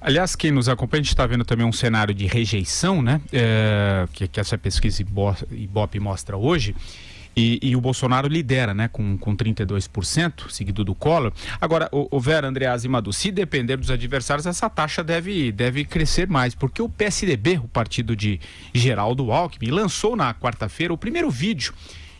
Aliás, quem nos acompanha, a gente está vendo também um cenário de rejeição, né? Que essa pesquisa Ibope mostra hoje. E o Bolsonaro lidera, né? Com 32%, seguido do Collor. Agora, o Vera, Andreasa e Madu, se depender dos adversários, essa taxa deve crescer mais, porque o PSDB, o partido de Geraldo Alckmin, lançou na quarta-feira o primeiro vídeo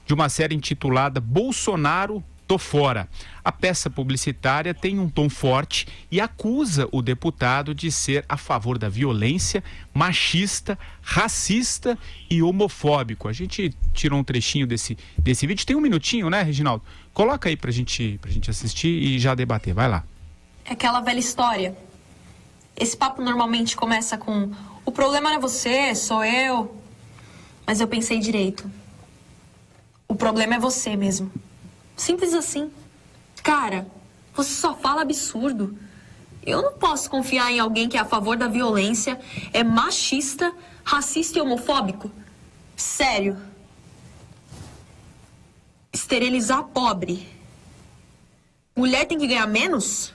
de uma série intitulada Bolsonaro Tô Fora. A peça publicitária tem um tom forte e acusa o deputado de ser a favor da violência, machista, racista e homofóbico. A gente tirou um trechinho desse vídeo. Tem um minutinho, né, Reginaldo? Coloca aí pra gente assistir e já debater. Vai lá. É aquela velha história. Esse papo normalmente começa com: o problema não é você, sou eu. Mas eu pensei direito. O problema é você mesmo. Simples assim. Cara, você só fala absurdo. Eu não posso confiar em alguém que é a favor da violência, é machista, racista e homofóbico. Sério. Esterilizar pobre. Mulher tem que ganhar menos?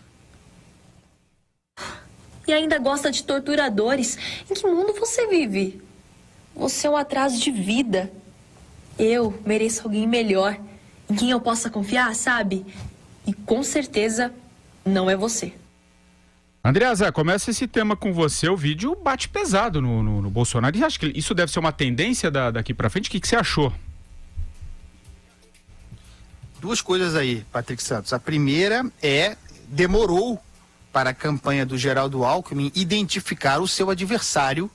E ainda gosta de torturadores. Em que mundo você vive? Você é um atraso de vida. Eu mereço alguém melhor, em quem eu possa confiar, sabe? E com certeza não é você. Andreasa, começa esse tema com você. O vídeo bate pesado no Bolsonaro. E acho que isso deve ser uma tendência daqui pra frente. O que você achou? Duas coisas aí, Patrick Santos. A primeira demorou para a campanha do Geraldo Alckmin identificar o seu adversário,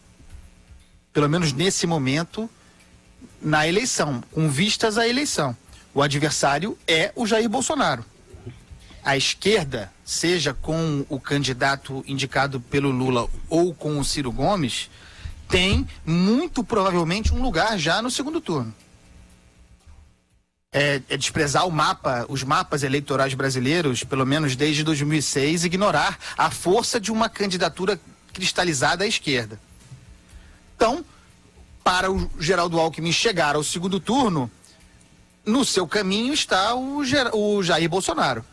pelo menos nesse momento, na eleição, com vistas à eleição. O adversário é o Jair Bolsonaro. A esquerda, seja com o candidato indicado pelo Lula ou com o Ciro Gomes, tem muito provavelmente um lugar já no segundo turno. É desprezar os mapas eleitorais brasileiros, pelo menos desde 2006, ignorar a força de uma candidatura cristalizada à esquerda. Então, para o Geraldo Alckmin chegar ao segundo turno, no seu caminho está o Jair Bolsonaro,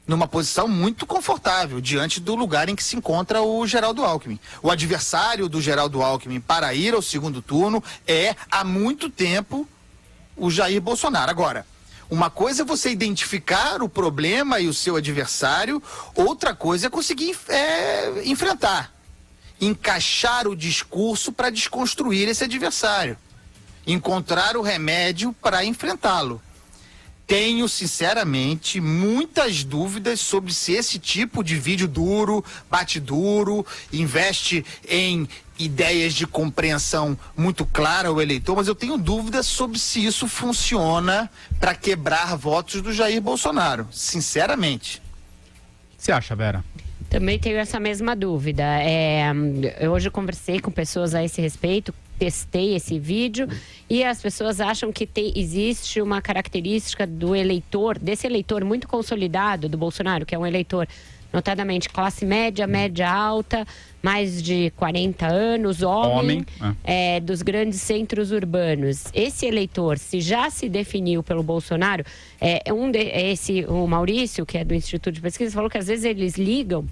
numa posição muito confortável diante do lugar em que se encontra o Geraldo Alckmin. O adversário do Geraldo Alckmin para ir ao segundo turno é, há muito tempo, o Jair Bolsonaro. Agora, uma coisa é você identificar o problema e o seu adversário, outra coisa é conseguir enfrentar, encaixar o discurso para desconstruir esse adversário, encontrar o remédio para enfrentá-lo. Tenho, sinceramente, muitas dúvidas sobre se esse tipo de vídeo duro, bate duro, investe em ideias de compreensão muito clara ao eleitor, mas eu tenho dúvidas sobre se isso funciona para quebrar votos do Jair Bolsonaro, sinceramente. O que você acha, Vera? Também tenho essa mesma dúvida. Eu hoje conversei com pessoas a esse respeito, testei esse vídeo e as pessoas acham que existe uma característica do eleitor, desse eleitor muito consolidado do Bolsonaro, que é um eleitor notadamente classe média, média alta, mais de 40 anos, homem. Dos grandes centros urbanos. Esse eleitor, se já se definiu pelo Bolsonaro, o Maurício, que é do Instituto de Pesquisa, falou que às vezes eles ligam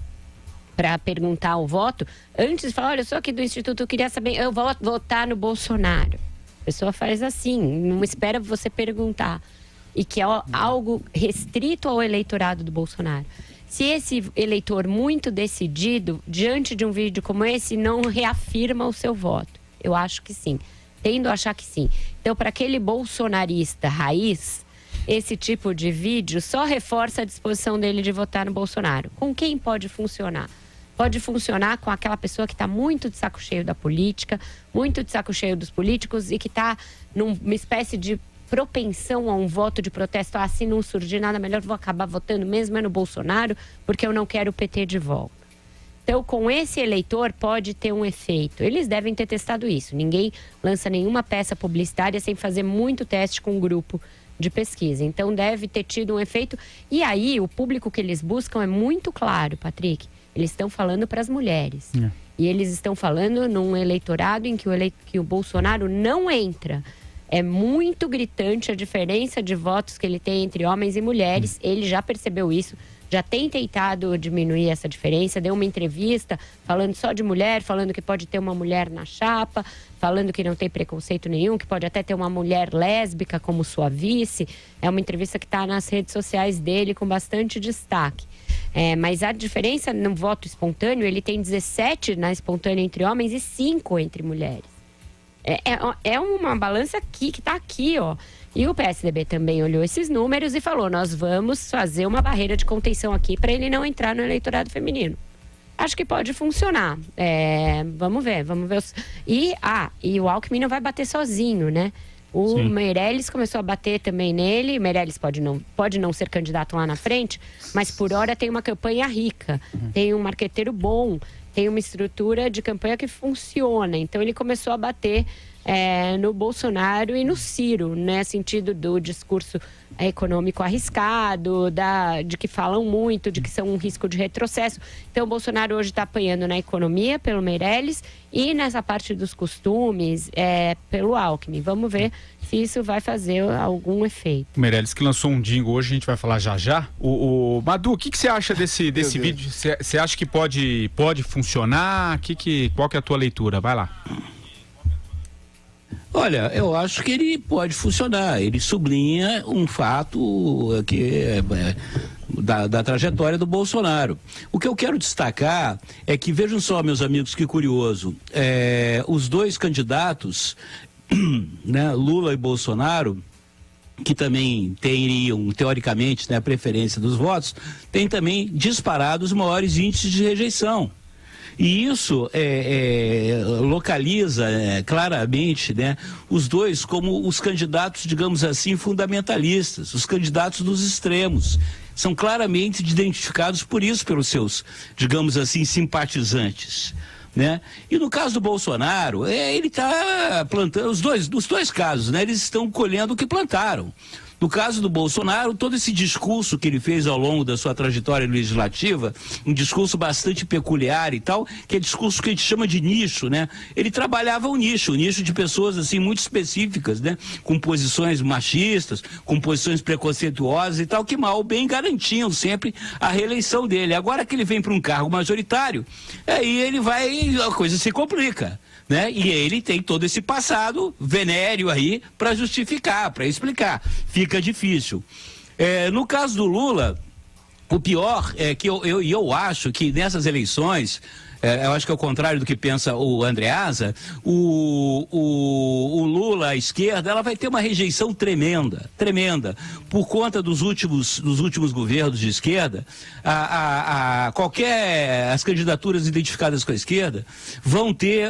para perguntar o voto, antes de falar: olha, eu sou aqui do Instituto, eu queria saber, eu vou votar no Bolsonaro. A pessoa faz assim, não espera você perguntar. E que é algo restrito ao eleitorado do Bolsonaro. Se esse eleitor muito decidido, diante de um vídeo como esse, não reafirma o seu voto, eu acho que sim. Tendo a achar que sim. Então, para aquele bolsonarista raiz, esse tipo de vídeo só reforça a disposição dele de votar no Bolsonaro. Com quem pode funcionar? Pode funcionar com aquela pessoa que está muito de saco cheio da política, muito de saco cheio dos políticos e que está numa espécie de propensão a um voto de protesto. Se não surgir nada melhor, vou acabar votando mesmo no Bolsonaro, porque eu não quero o PT de volta. Então, com esse eleitor, pode ter um efeito. Eles devem ter testado isso. Ninguém lança nenhuma peça publicitária sem fazer muito teste com um grupo de pesquisa. Então, deve ter tido um efeito. E aí, o público que eles buscam é muito claro, Patrick. Eles estão falando para as mulheres. E eles estão falando num eleitorado em que o Bolsonaro não entra. É muito gritante a diferença de votos que ele tem entre homens e mulheres. Ele já percebeu isso. já tem tentado diminuir essa diferença, deu uma entrevista falando só de mulher, falando que pode ter uma mulher na chapa, falando que não tem preconceito nenhum, que pode até ter uma mulher lésbica como sua vice. É uma entrevista que está nas redes sociais dele com bastante destaque. Mas a diferença no voto espontâneo, ele tem 17 na espontânea entre homens e 5 entre mulheres. É uma balança aqui, que está aqui, ó. E o PSDB também olhou esses números e falou, nós vamos fazer uma barreira de contenção aqui para ele não entrar no eleitorado feminino. Acho que pode funcionar. Vamos ver. E o Alckmin não vai bater sozinho, né? O Meirelles começou a bater também nele. Meirelles pode não ser candidato lá na frente, mas por hora tem uma campanha rica, tem um marqueteiro bom, tem uma estrutura de campanha que funciona. Então ele começou a bater no Bolsonaro e no Ciro, né? Sentido do discurso econômico arriscado, de que falam muito, de que são um risco de retrocesso. Então o Bolsonaro hoje está apanhando na economia pelo Meirelles e nessa parte dos costumes pelo Alckmin. Vamos ver se isso vai fazer algum efeito. O Meirelles que lançou um jingle hoje, a gente vai falar já. O Madu, o que você acha desse vídeo? Você acha que pode funcionar? Qual que é a tua leitura? Vai lá. Olha, eu acho que ele pode funcionar. Ele sublinha um fato da trajetória do Bolsonaro. O que eu quero destacar é que, vejam só, meus amigos, que curioso, os dois candidatos, né, Lula e Bolsonaro, que também teriam, teoricamente, né, a preferência dos votos, têm também disparado os maiores índices de rejeição. E isso localiza claramente, né, os dois como os candidatos, digamos assim, fundamentalistas, os candidatos dos extremos. São claramente identificados por isso, pelos seus, digamos assim, simpatizantes. Né? E no caso do Bolsonaro, ele está plantando, os dois casos, né, eles estão colhendo o que plantaram. No caso do Bolsonaro, todo esse discurso que ele fez ao longo da sua trajetória legislativa, um discurso bastante peculiar e tal, que é discurso que a gente chama de nicho, né? Ele trabalhava o nicho de pessoas assim muito específicas, né? Com posições machistas, com posições preconceituosas e tal, que mal ou bem garantiam sempre a reeleição dele. Agora que ele vem para um cargo majoritário, aí a coisa se complica. Né? E ele tem todo esse passado venéreo aí para justificar, para explicar. Fica difícil. No caso do Lula, o pior é que eu acho que nessas eleições, eu acho que é o contrário do que pensa o Andreasa, o Lula, a esquerda, ela vai ter uma rejeição tremenda, por conta dos últimos governos de esquerda. As candidaturas identificadas com a esquerda vão ter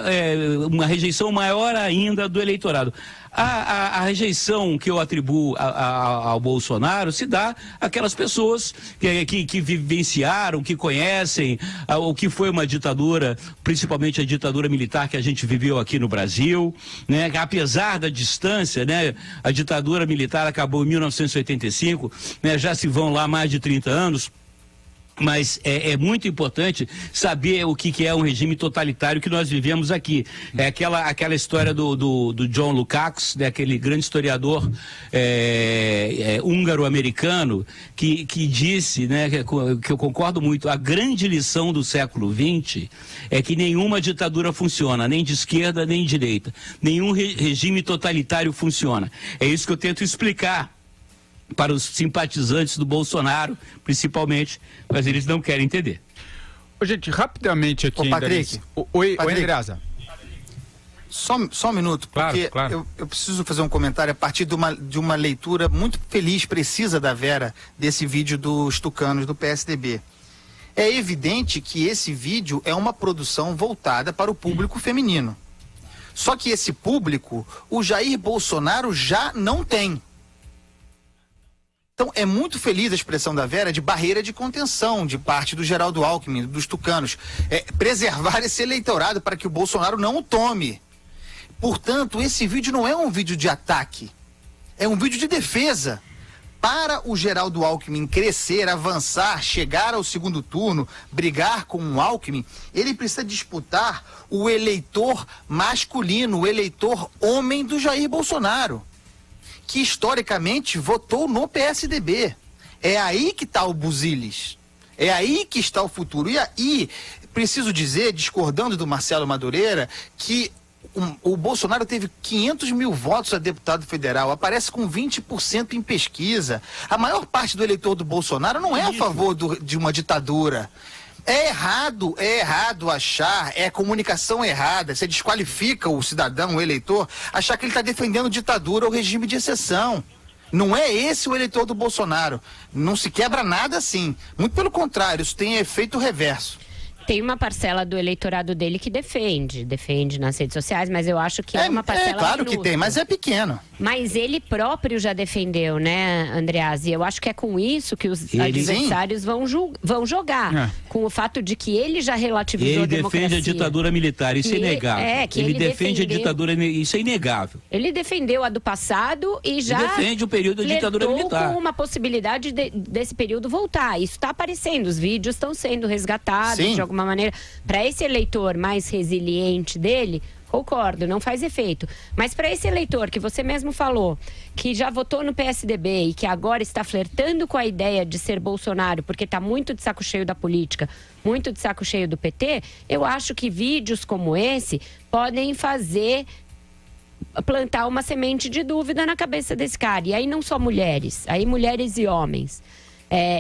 uma rejeição maior ainda do eleitorado. A rejeição que eu atribuo ao Bolsonaro se dá àquelas pessoas que vivenciaram, que conhecem o que foi uma ditadura, principalmente a ditadura militar que a gente viveu aqui no Brasil, né? Apesar da distância, né? A ditadura militar acabou em 1985, né? Já se vão lá mais de 30 anos. Mas é muito importante saber o que é um regime totalitário que nós vivemos aqui. É aquela história do John Lukács, né, aquele grande historiador húngaro-americano, que disse, né, que eu concordo muito, a grande lição do século XX é que nenhuma ditadura funciona, nem de esquerda nem de direita. Nenhum regime totalitário funciona. É isso que eu tento explicar para os simpatizantes do Bolsonaro, principalmente, mas eles não querem entender. Gente, rapidamente aqui... Patrick. Oi, Andreasa. Só um minuto, porque claro. Eu preciso fazer um comentário a partir de uma leitura muito feliz, precisa da Vera, desse vídeo dos tucanos do PSDB. É evidente que esse vídeo é uma produção voltada para o público feminino. Só que esse público, o Jair Bolsonaro já não tem. Então, é muito feliz a expressão da Vera de barreira de contenção de parte do Geraldo Alckmin, dos tucanos. Preservar esse eleitorado para que o Bolsonaro não o tome. Portanto, esse vídeo não é um vídeo de ataque. É um vídeo de defesa. Para o Geraldo Alckmin crescer, avançar, chegar ao segundo turno, brigar com o Alckmin, ele precisa disputar o eleitor masculino, o eleitor homem do Jair Bolsonaro, que historicamente votou no PSDB. É aí que está o buziles. É aí que está o futuro. E aí, preciso dizer, discordando do Marcelo Madureira, que o Bolsonaro teve 500 mil votos a deputado federal, aparece com 20% em pesquisa. A maior parte do eleitor do Bolsonaro não é a favor de uma ditadura. É errado achar, é comunicação errada, você desqualifica o cidadão, o eleitor, achar que ele está defendendo ditadura ou regime de exceção. Não é esse o eleitor do Bolsonaro. Não se quebra nada assim. Muito pelo contrário, isso tem efeito reverso. Tem uma parcela do eleitorado dele que defende nas redes sociais, mas eu acho que é uma parcela claro minúscula. que tem, mas é pequeno. Mas ele próprio já defendeu, né, Andreasa? E eu acho que é com isso que os adversários vão jogar. Com o fato de que ele já relativizou a democracia. Ele defende a ditadura militar, isso é inegável. Ele defende a ditadura, isso é inegável. Ele defendeu a do passado e já defende o período da ditadura militar. Com uma possibilidade desse período voltar. Isso está aparecendo, os vídeos estão sendo resgatados de alguma maneira. Para esse eleitor mais resiliente dele, concordo, não faz efeito. Mas para esse eleitor que você mesmo falou, que já votou no PSDB e que agora está flertando com a ideia de ser Bolsonaro, porque está muito de saco cheio da política, muito de saco cheio do PT, eu acho que vídeos como esse podem plantar uma semente de dúvida na cabeça desse cara. E aí não só mulheres, aí mulheres e homens.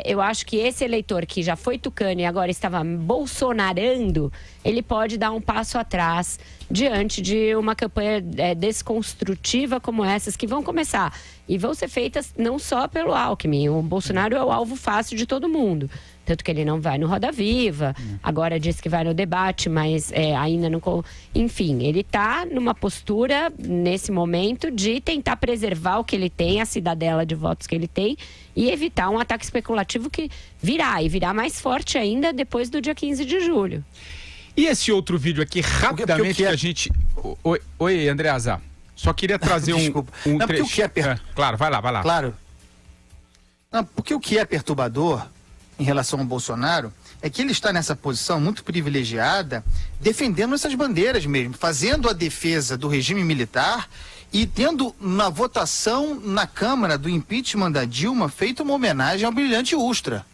Eu acho que esse eleitor que já foi tucano e agora estava bolsonarando, ele pode dar um passo atrás diante de uma campanha desconstrutiva como essas que vão começar. E vão ser feitas não só pelo Alckmin. O Bolsonaro é o alvo fácil de todo mundo. Tanto que ele não vai no Roda Viva, agora diz que vai no debate, mas ainda não... Enfim, ele está numa postura, nesse momento, de tentar preservar o que ele tem, a cidadela de votos que ele tem, e evitar um ataque especulativo que virá, e virá mais forte ainda depois do dia 15 de julho. E esse outro vídeo aqui, rapidamente, que a gente... Oi, Andreasa. Só queria trazer um trecho. O que é Claro, vai lá. Claro. Não, porque o que é perturbador em relação ao Bolsonaro é que ele está nessa posição muito privilegiada, defendendo essas bandeiras mesmo, fazendo a defesa do regime militar e tendo na votação na Câmara do impeachment da Dilma feito uma homenagem ao brilhante Ustra.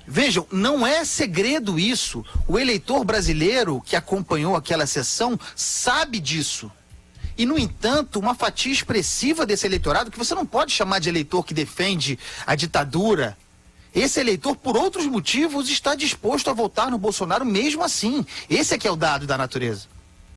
Vejam, não é segredo isso. O eleitor brasileiro que acompanhou aquela sessão sabe disso. E, no entanto, uma fatia expressiva desse eleitorado, que você não pode chamar de eleitor que defende a ditadura, esse eleitor, por outros motivos, está disposto a votar no Bolsonaro mesmo assim. Esse é que é o dado da natureza.